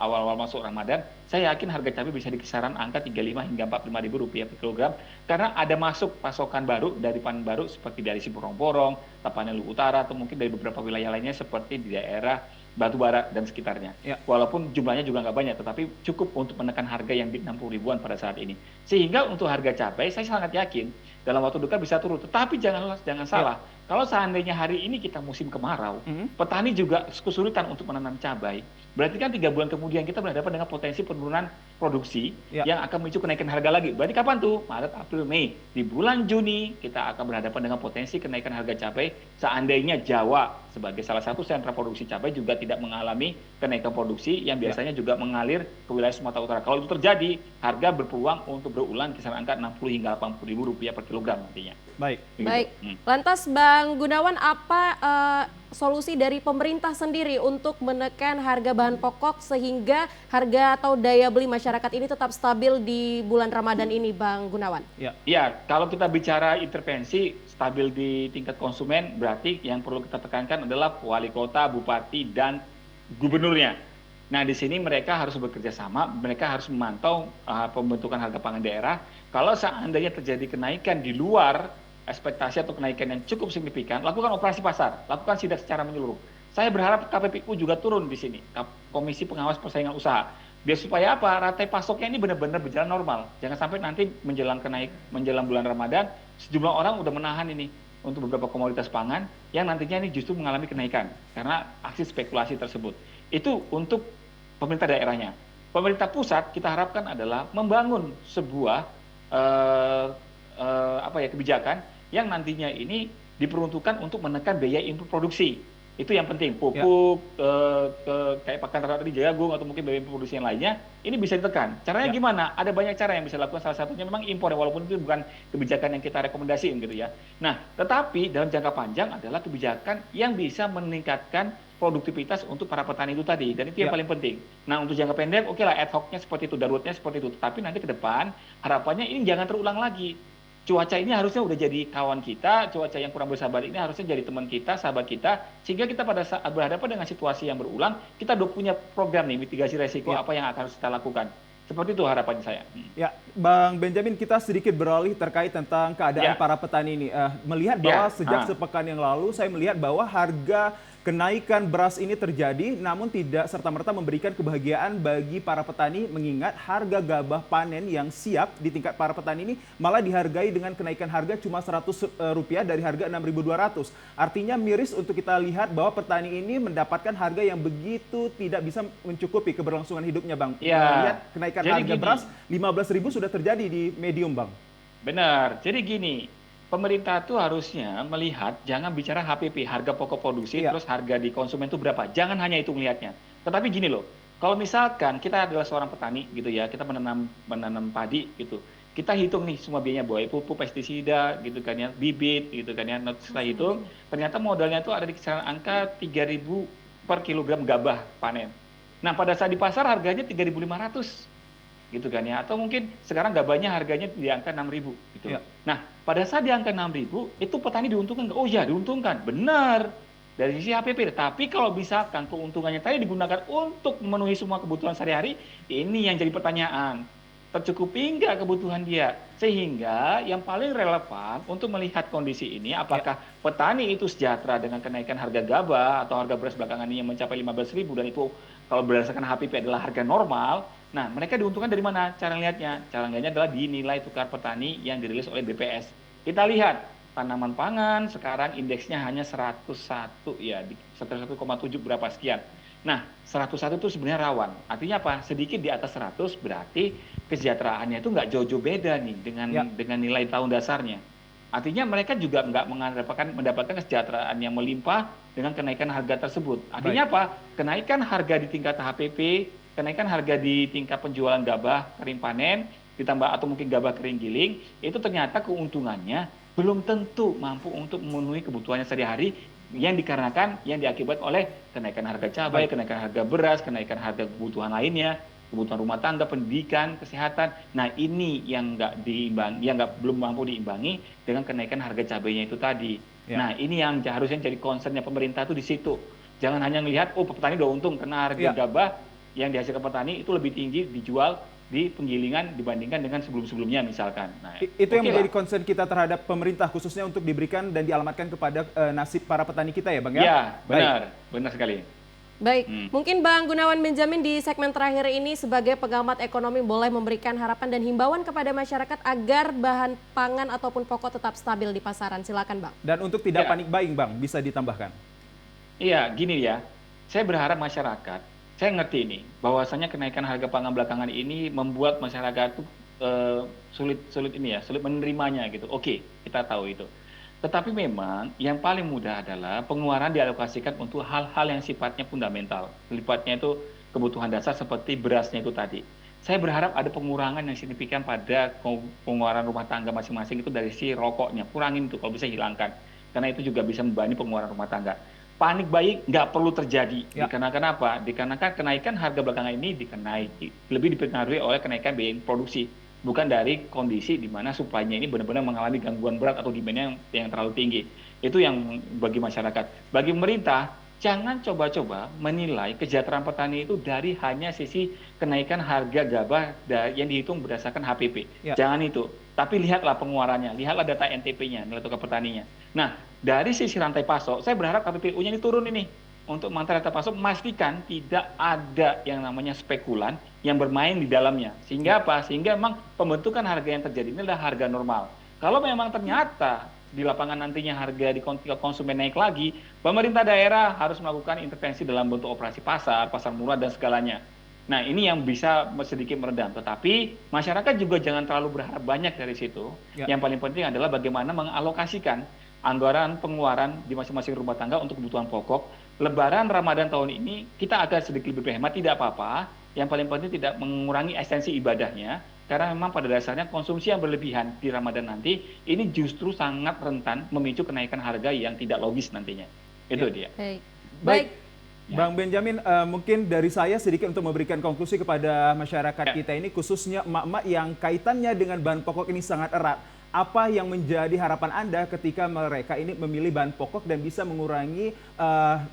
awal-awal masuk Ramadan, saya yakin harga cabai bisa di kisaran angka 35 hingga 45 ribu rupiah per kilogram. Karena ada masuk pasokan baru dari panen baru seperti dari Siborong-Borong, Tapanuli Luhut Utara, atau mungkin dari beberapa wilayah lainnya seperti di daerah Batubara dan sekitarnya. Ya. Walaupun jumlahnya juga nggak banyak, tetapi cukup untuk menekan harga yang di 60 ribuan pada saat ini. Sehingga untuk harga cabai, saya sangat yakin dalam waktu dekat bisa turun. Tetapi jangan salah, kalau seandainya hari ini kita musim kemarau, petani juga kesulitan untuk menanam cabai. Berarti kan 3 bulan kemudian kita berhadapan dengan potensi penurunan produksi yang akan memicu kenaikan harga lagi. Berarti kapan tuh? Maret, April, Mei. Di bulan Juni kita akan berhadapan dengan potensi kenaikan harga cabai seandainya Jawa sebagai salah satu sentra produksi cabai juga tidak mengalami kenaikan produksi yang biasanya juga mengalir ke wilayah Sumatera Utara. Kalau itu terjadi, harga berpeluang untuk berulang kisaran angka 60 hingga 80 ribu rupiah per kilogram nantinya. Baik. Lantas Bang Gunawan, apa solusi dari pemerintah sendiri untuk menekan harga bahan pokok sehingga harga atau daya beli masyarakat ini tetap stabil di bulan Ramadan ini, Bang Gunawan? Ya, kalau kita bicara intervensi stabil di tingkat konsumen, berarti yang perlu kita tekankan adalah wali kota, bupati, dan gubernurnya. Nah, di sini mereka harus bekerja sama, mereka harus memantau pembentukan harga pangan daerah. Kalau seandainya terjadi kenaikan di luar ekspektasi atau kenaikan yang cukup signifikan, lakukan operasi pasar, lakukan sidak secara menyeluruh. Saya berharap KPPU juga turun di sini, Komisi Pengawas Persaingan Usaha. Biar supaya apa? Rantai pasoknya ini benar-benar berjalan normal. Jangan sampai nanti menjelang bulan Ramadan, sejumlah orang udah menahan ini untuk beberapa komoditas pangan yang nantinya ini justru mengalami kenaikan karena aksi spekulasi tersebut. Itu untuk pemerintah daerahnya. Pemerintah pusat kita harapkan adalah membangun sebuah kebijakan yang nantinya ini diperuntukkan untuk menekan biaya input produksi. Itu yang penting, pupuk, kayak pakan ternak tadi, jagung, atau mungkin biaya input produksi yang lainnya, ini bisa ditekan. Caranya gimana? Ada banyak cara yang bisa dilakukan, salah satunya memang impor, walaupun itu bukan kebijakan yang kita rekomendasiin gitu ya. Nah, tetapi dalam jangka panjang adalah kebijakan yang bisa meningkatkan produktivitas untuk para petani itu tadi, dan itu yang paling penting. Nah, untuk jangka pendek, oke lah, ad hoc-nya seperti itu, daruratnya seperti itu, tapi nanti ke depan, harapannya ini jangan terulang lagi. Cuaca ini harusnya udah jadi kawan kita, cuaca yang kurang bersahabat ini harusnya jadi teman kita, sahabat kita, sehingga kita pada saat berhadapan dengan situasi yang berulang, kita udah punya program nih, mitigasi resiko apa yang akan harus kita lakukan. Seperti itu harapan saya. Ya, Bang Benjamin, kita sedikit beralih terkait tentang keadaan para petani ini. Melihat bahwa sejak sepekan yang lalu, saya melihat bahwa harga kenaikan beras ini terjadi, namun tidak serta-merta memberikan kebahagiaan bagi para petani, mengingat harga gabah panen yang siap di tingkat para petani ini malah dihargai dengan kenaikan harga cuma Rp100 dari harga 6.200. Artinya miris untuk kita lihat bahwa petani ini mendapatkan harga yang begitu tidak bisa mencukupi keberlangsungan hidupnya, Bang. Lihat kenaikan harga beras 15.000 sudah terjadi di medium, Bang. Benar. Jadi gini, pemerintah itu harusnya melihat, jangan bicara HPP, harga pokok produksi, terus harga di konsumen itu berapa. Jangan hanya itu melihatnya. Tetapi gini loh, kalau misalkan kita adalah seorang petani gitu ya, kita menanam padi gitu, kita hitung nih semua biayanya, baik pupuk, pestisida gitu kan ya, bibit gitu kan ya. Setelah itu ternyata modalnya itu ada di kisaran angka 3.000 per kilogram gabah panen. Nah, pada saat di pasar harganya 3.500. Gitu kan ya, atau mungkin sekarang gabahnya harganya di angka 6.000 gitu. Nah, pada saat di angka 6.000 itu petani diuntungkan nggak? Oh ya, diuntungkan, benar dari sisi HPP. Tapi kalau misalkan keuntungannya tadi digunakan untuk memenuhi semua kebutuhan sehari-hari, ini yang jadi pertanyaan, tercukupi nggak kebutuhan dia? Sehingga yang paling relevan untuk melihat kondisi ini, apakah petani itu sejahtera dengan kenaikan harga gabah atau harga beras belakangan ini yang mencapai 15.000, dan itu kalau berdasarkan HPP adalah harga normal. Nah, mereka diuntungkan dari mana? Cara lihatnya adalah di nilai tukar petani yang dirilis oleh BPS. Kita lihat tanaman pangan sekarang indeksnya hanya 101 ya, di 101,7 berapa sekian. Nah, 101 itu sebenarnya rawan. Artinya apa? Sedikit di atas 100 berarti kesejahteraannya itu nggak jauh-jauh beda nih dengan nilai tahun dasarnya. Artinya mereka juga nggak mendapatkan kesejahteraan yang melimpah dengan kenaikan harga tersebut. Artinya apa? Kenaikan harga di tingkat HPP, kenaikan harga di tingkat penjualan gabah kering panen, ditambah atau mungkin gabah kering giling, itu ternyata keuntungannya belum tentu mampu untuk memenuhi kebutuhannya sehari-hari yang dikarenakan yang diakibat oleh kenaikan harga cabai, kenaikan harga beras, kenaikan harga kebutuhan lainnya, kebutuhan rumah tangga, pendidikan, kesehatan. Nah, ini yang belum mampu diimbangi dengan kenaikan harga cabainya itu tadi. Nah, ini yang harusnya jadi concernnya pemerintah tuh di situ. Jangan hanya melihat petani udah untung karena harga gabah yang dihasilkan petani itu lebih tinggi dijual di penggilingan dibandingkan dengan sebelum-sebelumnya misalkan. Nah, itu yang menjadi concern kita terhadap pemerintah khususnya untuk diberikan dan dialamatkan kepada nasib para petani kita ya Bang ya? Iya, benar sekali. Baik, mungkin Bang Gunawan Benjamin di segmen terakhir ini sebagai pengamat ekonomi boleh memberikan harapan dan himbauan kepada masyarakat agar bahan pangan ataupun pokok tetap stabil di pasaran. Silakan Bang. Dan untuk tidak panik buying Bang, bisa ditambahkan. Iya, gini ya, saya berharap masyarakat, saya ngerti ini, bahwasanya kenaikan harga pangan belakangan ini membuat masyarakat itu sulit menerimanya gitu. Oke, kita tahu itu. Tetapi memang yang paling mudah adalah pengeluaran dialokasikan untuk hal-hal yang sifatnya fundamental. Sifatnya itu kebutuhan dasar seperti berasnya itu tadi. Saya berharap ada pengurangan yang signifikan pada pengeluaran rumah tangga masing-masing itu dari si rokoknya. Kurangin itu kalau bisa hilangkan. Karena itu juga bisa membebani pengeluaran rumah tangga. Panik buying nggak perlu terjadi. Dikarenakan apa? Dikarenakan kenaikan harga belakangan ini lebih dipengaruhi oleh kenaikan biaya produksi. Bukan dari kondisi di mana supply-nya ini benar-benar mengalami gangguan berat atau demand yang terlalu tinggi. Itu yang bagi masyarakat. Bagi pemerintah, jangan coba-coba menilai kesejahteraan petani itu dari hanya sisi kenaikan harga gabah yang dihitung berdasarkan HPP. Jangan itu. Tapi lihatlah pengeluarannya, lihatlah data NTP-nya, nilai tukar petaninya. Nah, dari sisi rantai pasok, saya berharap KPPU-nya ini turun ini. Untuk mengantar rantai pasok, memastikan tidak ada yang namanya spekulan yang bermain di dalamnya. Sehingga apa? Sehingga memang pembentukan harga yang terjadi ini adalah harga normal. Kalau memang ternyata di lapangan nantinya harga di konsumen naik lagi, pemerintah daerah harus melakukan intervensi dalam bentuk operasi pasar murah dan segalanya. Nah, ini yang bisa sedikit meredam. Tetapi masyarakat juga jangan terlalu berharap banyak dari situ. Yang paling penting adalah bagaimana mengalokasikan anggaran pengeluaran di masing-masing rumah tangga untuk kebutuhan pokok. Lebaran Ramadan tahun ini kita agak sedikit lebih berhemat, tidak apa-apa. Yang paling penting tidak mengurangi esensi ibadahnya. Karena memang pada dasarnya konsumsi yang berlebihan di Ramadan nanti ini justru sangat rentan memicu kenaikan harga yang tidak logis nantinya. Itu dia. Baik. Bang Benjamin, mungkin dari saya sedikit untuk memberikan konklusi kepada masyarakat kita ini, khususnya emak-emak yang kaitannya dengan bahan pokok ini sangat erat. Apa yang menjadi harapan Anda ketika mereka ini memilih bahan pokok dan bisa mengurangi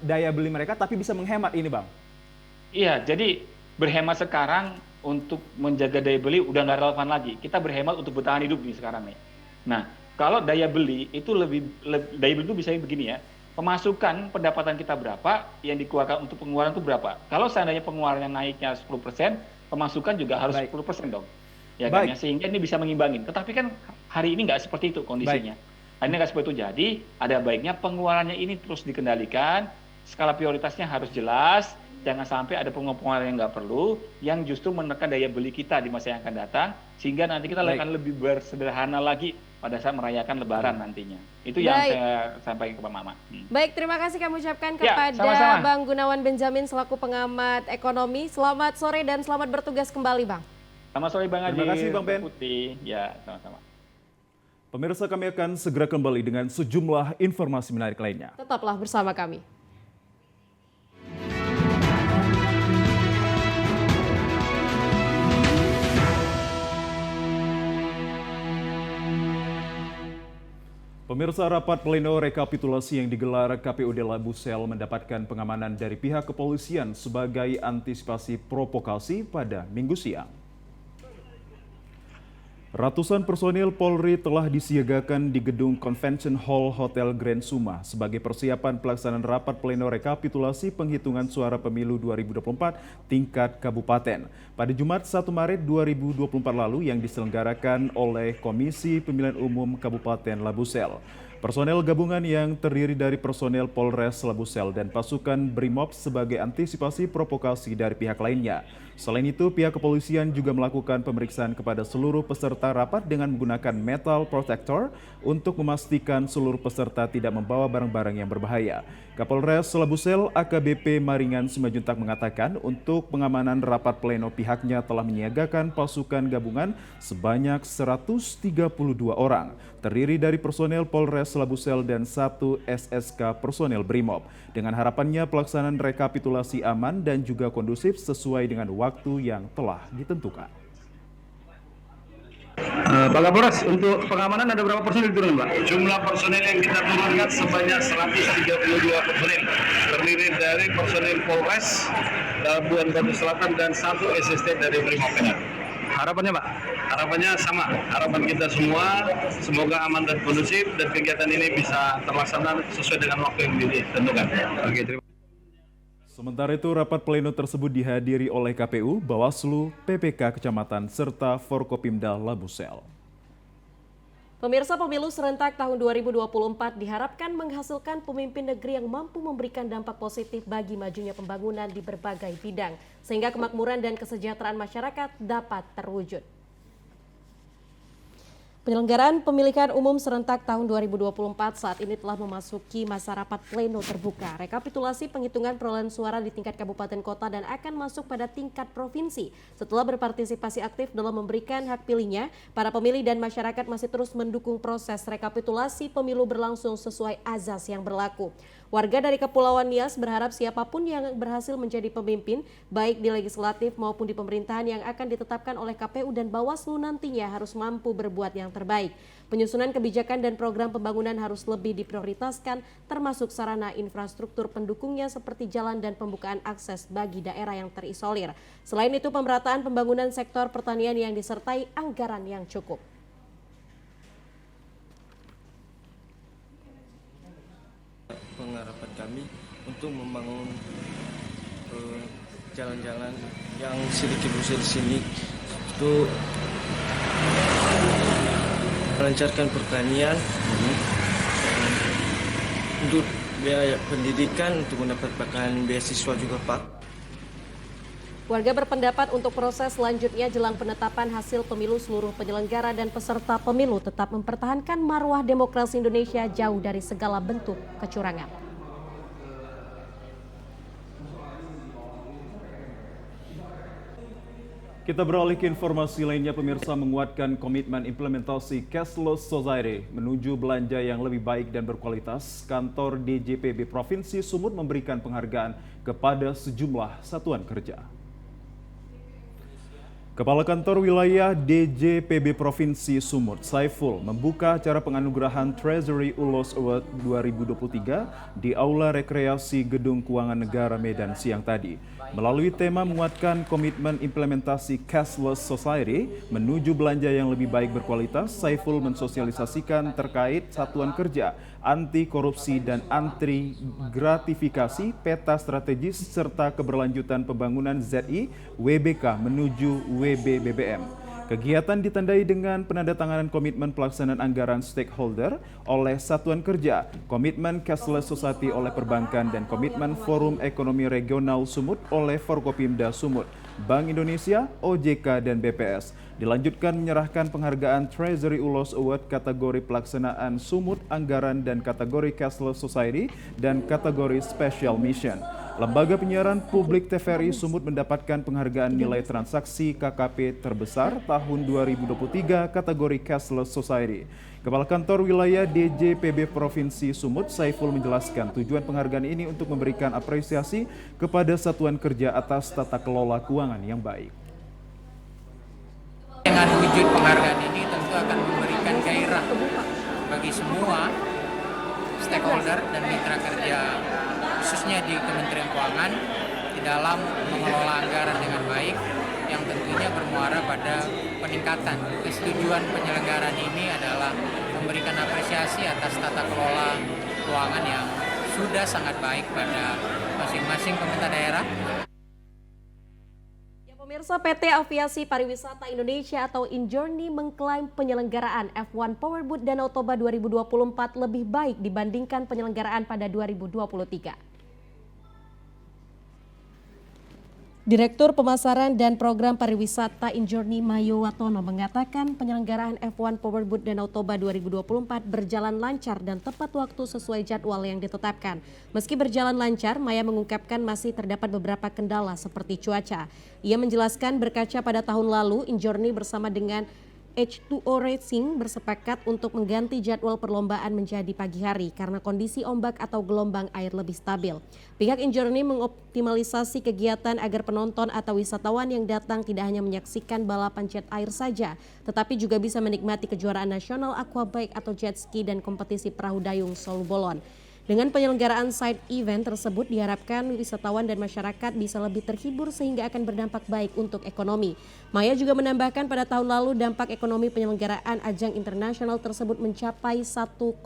daya beli mereka, tapi bisa menghemat ini, Bang? Iya, jadi berhemat sekarang untuk menjaga daya beli udah nggak relevan lagi. Kita berhemat untuk bertahan hidup nih sekarang nih. Nah, kalau daya beli itu daya beli itu bisa begini ya. Pemasukan pendapatan kita berapa, yang dikeluarkan untuk pengeluaran itu berapa. Kalau seandainya pengeluarannya naiknya 10%, pemasukan juga harus 10% dong. Ya kan, ya? Sehingga ini bisa mengimbangi. Tetapi kan hari ini nggak seperti itu kondisinya. Hari ini nggak seperti itu. Jadi ada baiknya pengeluarannya ini terus dikendalikan, skala prioritasnya harus jelas, jangan sampai ada pengeluaran yang nggak perlu, yang justru menekan daya beli kita di masa yang akan datang, sehingga nanti kita akan lebih bersederhana lagi pada saat merayakan Lebaran nantinya. Itu yang saya sampaikan ke Pak Mama. Baik, terima kasih kami ucapkan kepada Bang Gunawan Benjamin selaku pengamat ekonomi. Selamat sore dan selamat bertugas kembali, Bang. Selamat sore, Bang Adi. Terima kasih, Bang Ben. Putih. Ya, sama-sama. Pemirsa, kami akan segera kembali dengan sejumlah informasi menarik lainnya. Tetaplah bersama kami. Pemirsa, rapat pleno rekapitulasi yang digelar KPUD Labusel mendapatkan pengamanan dari pihak kepolisian sebagai antisipasi provokasi pada Minggu siang. Ratusan personil Polri telah disiagakan di gedung Convention Hall Hotel Grand Suma sebagai persiapan pelaksanaan rapat pleno rekapitulasi penghitungan suara pemilu 2024 tingkat kabupaten pada Jumat 1 Maret 2024 lalu yang diselenggarakan oleh Komisi Pemilihan Umum Kabupaten Labusel. Personel gabungan yang terdiri dari personel Polres Labusel dan pasukan Brimob sebagai antisipasi provokasi dari pihak lainnya. Selain itu, pihak kepolisian juga melakukan pemeriksaan kepada seluruh peserta rapat dengan menggunakan metal protector untuk memastikan seluruh peserta tidak membawa barang-barang yang berbahaya. Kapolres Labusel AKBP Maringan Simajuntak mengatakan untuk pengamanan rapat pleno pihaknya telah menyiagakan pasukan gabungan sebanyak 132 orang, terdiri dari personel Polres Labusel dan 1 SSK personel Brimob. Dengan harapannya pelaksanaan rekapitulasi aman dan juga kondusif sesuai dengan waktu yang telah ditentukan. Pak Kapolres, untuk pengamanan ada berapa personil diturunkan, Pak? Jumlah personil yang kita turunkan sebanyak 132 personil, terdiri dari personil Polres Labuan Batu Selatan dan 1 SST dari Brimob. Harapannya, Pak? Harapannya sama, harapan kita semua semoga aman dan kondusif dan kegiatan ini bisa terlaksana sesuai dengan waktu yang ditentukan. Oke, terima kasih. Sementara itu, rapat pleno tersebut dihadiri oleh KPU, Bawaslu, PPK Kecamatan, serta Forkopimda Labusel. Pemirsa, pemilu serentak tahun 2024 diharapkan menghasilkan pemimpin negeri yang mampu memberikan dampak positif bagi majunya pembangunan di berbagai bidang, sehingga kemakmuran dan kesejahteraan masyarakat dapat terwujud. Penyelenggaraan pemilihan umum serentak tahun 2024 saat ini telah memasuki masa rapat pleno terbuka. Rekapitulasi penghitungan perolehan suara di tingkat kabupaten kota dan akan masuk pada tingkat provinsi. Setelah berpartisipasi aktif dalam memberikan hak pilihnya, para pemilih dan masyarakat masih terus mendukung proses rekapitulasi pemilu berlangsung sesuai azas yang berlaku. Warga dari Kepulauan Nias berharap siapapun yang berhasil menjadi pemimpin, baik di legislatif maupun di pemerintahan yang akan ditetapkan oleh KPU dan Bawaslu nantinya harus mampu berbuat yang terbaik. Penyusunan kebijakan dan program pembangunan harus lebih diprioritaskan, termasuk sarana infrastruktur pendukungnya seperti jalan dan pembukaan akses bagi daerah yang terisolir. Selain itu, pemerataan pembangunan sektor pertanian yang disertai anggaran yang cukup. Pengharapan kami untuk membangun jalan-jalan yang sedikit besar di sini itu melancarkan pertanian, untuk biaya pendidikan, untuk mendapatkan beasiswa juga, Pak. Warga berpendapat untuk proses selanjutnya jelang penetapan hasil pemilu, seluruh penyelenggara dan peserta pemilu tetap mempertahankan marwah demokrasi Indonesia jauh dari segala bentuk kecurangan. Kita beralih ke informasi lainnya, pemirsa. Menguatkan komitmen implementasi cashless society menuju belanja yang lebih baik dan berkualitas, kantor DJPB Provinsi Sumut memberikan penghargaan kepada sejumlah satuan kerja. Kepala Kantor Wilayah DJPB Provinsi Sumut, Saiful, membuka acara penganugerahan Treasury Ulos Award 2023 di Aula Rekreasi Gedung Keuangan Negara Medan siang tadi. Melalui tema menguatkan komitmen implementasi cashless society menuju belanja yang lebih baik berkualitas, Saiful mensosialisasikan terkait satuan kerja, anti korupsi dan anti gratifikasi, peta strategis serta keberlanjutan pembangunan ZI WBK menuju WBBBM. Kegiatan ditandai dengan penandatanganan komitmen pelaksanaan anggaran stakeholder oleh satuan kerja, komitmen cashless society oleh perbankan, dan komitmen Forum Ekonomi Regional Sumut oleh Forkopimda Sumut, Bank Indonesia, OJK, dan BPS. Dilanjutkan menyerahkan penghargaan Treasury Ulos Award kategori pelaksanaan Sumut Anggaran dan kategori Cashless Society dan kategori Special Mission. Lembaga penyiaran publik TVRI Sumut mendapatkan penghargaan nilai transaksi KKP terbesar tahun 2023 kategori Cashless Society. Kepala Kantor Wilayah DJPB Provinsi Sumut, Saiful, menjelaskan tujuan penghargaan ini untuk memberikan apresiasi kepada satuan kerja atas tata kelola keuangan yang baik. Dengan wujud penghargaan ini tentu akan memberikan gairah bagi semua stakeholder dan mitra kerja, khususnya di Kementerian Keuangan, di dalam mengelola anggaran dengan baik, yang tentunya bermuara pada peningkatan. Kesetujuan penyelenggaraan ini adalah memberikan apresiasi atas tata kelola keuangan yang sudah sangat baik pada masing-masing pemerintah daerah. Pemirsa, PT Aviasi Pariwisata Indonesia atau Injourney mengklaim penyelenggaraan F1 Powerboat Danau Toba 2024 lebih baik dibandingkan penyelenggaraan pada 2023. Direktur Pemasaran dan Program Pariwisata Injourney Mayo Watono mengatakan penyelenggaraan F1 Powerboat Danau Toba 2024 berjalan lancar dan tepat waktu sesuai jadwal yang ditetapkan. Meski berjalan lancar, Maya mengungkapkan masih terdapat beberapa kendala seperti cuaca. Ia menjelaskan berkaca pada tahun lalu, Injourney bersama dengan H2O Racing bersepakat untuk mengganti jadwal perlombaan menjadi pagi hari karena kondisi ombak atau gelombang air lebih stabil. Pihak Injourney mengoptimalisasi kegiatan agar penonton atau wisatawan yang datang tidak hanya menyaksikan balapan jet air saja, tetapi juga bisa menikmati kejuaraan nasional aquabike atau jet ski dan kompetisi perahu dayung Solu Bolon. Dengan penyelenggaraan side event tersebut diharapkan wisatawan dan masyarakat bisa lebih terhibur sehingga akan berdampak baik untuk ekonomi. Maya juga menambahkan pada tahun lalu dampak ekonomi penyelenggaraan ajang internasional tersebut mencapai 1,6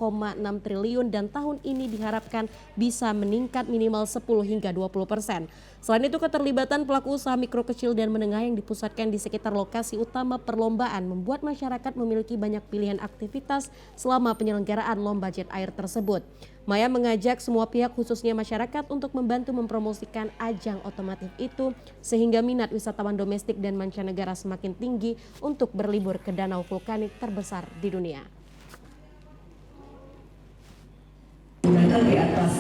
triliun dan tahun ini diharapkan bisa meningkat minimal 10 hingga 20%. Selain itu keterlibatan pelaku usaha mikro kecil dan menengah yang dipusatkan di sekitar lokasi utama perlombaan membuat masyarakat memiliki banyak pilihan aktivitas selama penyelenggaraan lomba jet air tersebut. Maya mengajak semua pihak khususnya masyarakat untuk membantu mempromosikan ajang otomotif itu sehingga minat wisatawan domestik dan mancanegara semakin tinggi untuk berlibur ke danau vulkanik terbesar di dunia. Menggunakan di atas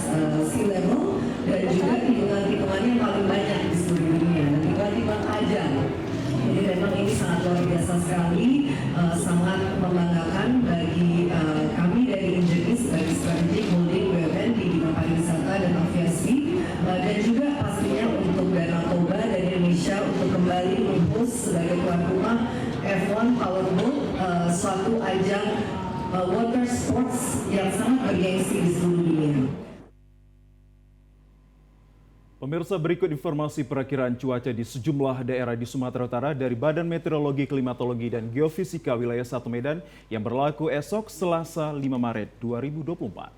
sea level dan juga tikungan-tikungan yang paling banyak di seluruh dunia, tikungan-tikungan ajang. Jadi memang ini sangat luar biasa sekali, sangat membanggakan bagi kami dari Injourney sebagai strategic holding BUMN di bidang pariwisata dan aviasi, dan juga pastinya untuk Danau Toba dan Indonesia untuk kembali menghost sebagai tuan rumah F1 Powerboat, suatu ajang water sports yang sangat bergengsi di seluruh dunia. Pemirsa, berikut informasi perakiraan cuaca di sejumlah daerah di Sumatera Utara dari Badan Meteorologi, Klimatologi, dan Geofisika Wilayah 1 Medan yang berlaku esok Selasa 5 Maret 2024.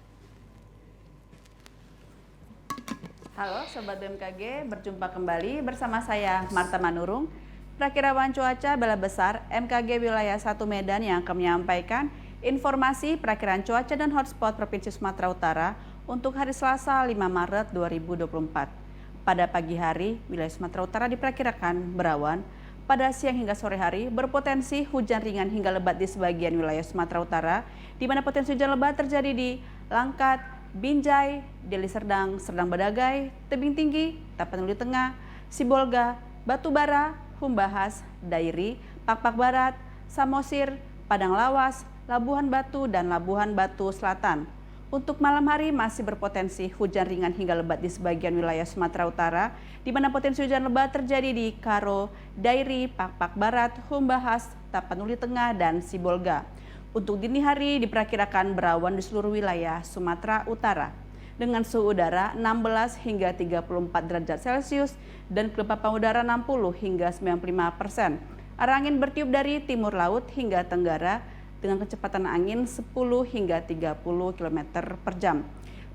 Halo Sobat BMKG, berjumpa kembali bersama saya Marta Manurung. Perakiraan cuaca Balai Besar MKG Wilayah 1 Medan yang akan menyampaikan informasi perakiraan cuaca dan hotspot Provinsi Sumatera Utara untuk hari Selasa 5 Maret 2024. Pada pagi hari, wilayah Sumatera Utara diperkirakan berawan. Pada siang hingga sore hari, berpotensi hujan ringan hingga lebat di sebagian wilayah Sumatera Utara, di mana potensi hujan lebat terjadi di Langkat, Binjai, Deli Serdang, Serdang Badagai, Tebing Tinggi, Tapanuli Tengah, Sibolga, Batubara, Humbahas, Dairi, Pakpak Barat, Samosir, Padang Lawas, Labuhan Batu, dan Labuhan Batu Selatan. Untuk malam hari masih berpotensi hujan ringan hingga lebat di sebagian wilayah Sumatera Utara, di mana potensi hujan lebat terjadi di Karo, Dairi, Pakpak Barat, Humbahas, Tapanuli Tengah, dan Sibolga. Untuk dini hari diperkirakan berawan di seluruh wilayah Sumatera Utara, dengan suhu udara 16 hingga 34 derajat Celcius dan kelembapan udara 60 hingga 95%. Arah angin bertiup dari timur laut hingga tenggara, dengan kecepatan angin 10 hingga 30 km per jam.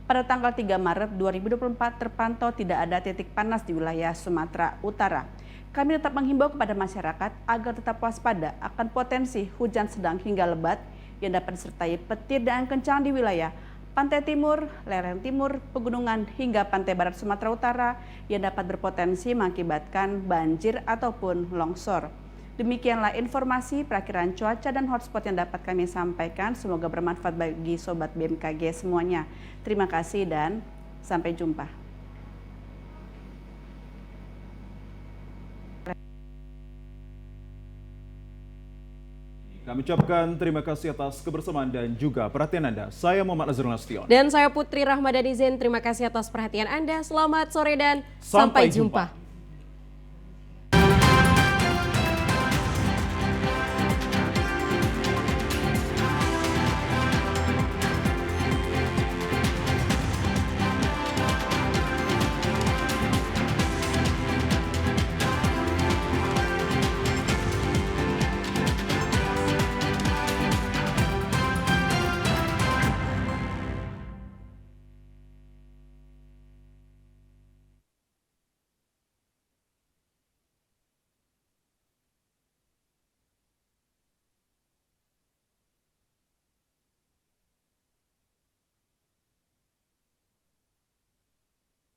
Pada tanggal 3 Maret 2024 terpantau tidak ada titik panas di wilayah Sumatera Utara. Kami tetap menghimbau kepada masyarakat agar tetap waspada akan potensi hujan sedang hingga lebat yang dapat disertai petir dan angin kencang di wilayah pantai timur, lereng timur, pegunungan hingga pantai barat Sumatera Utara yang dapat berpotensi mengakibatkan banjir ataupun longsor. Demikianlah informasi perakiraan cuaca dan hotspot yang dapat kami sampaikan. Semoga bermanfaat bagi Sobat BMKG semuanya. Terima kasih dan sampai jumpa. Kami ucapkan terima kasih atas kebersamaan dan juga perhatian Anda. Saya Muhammad Azrul Nasution. Dan saya Putri Rahmadani Zain. Terima kasih atas perhatian Anda. Selamat sore dan sampai jumpa.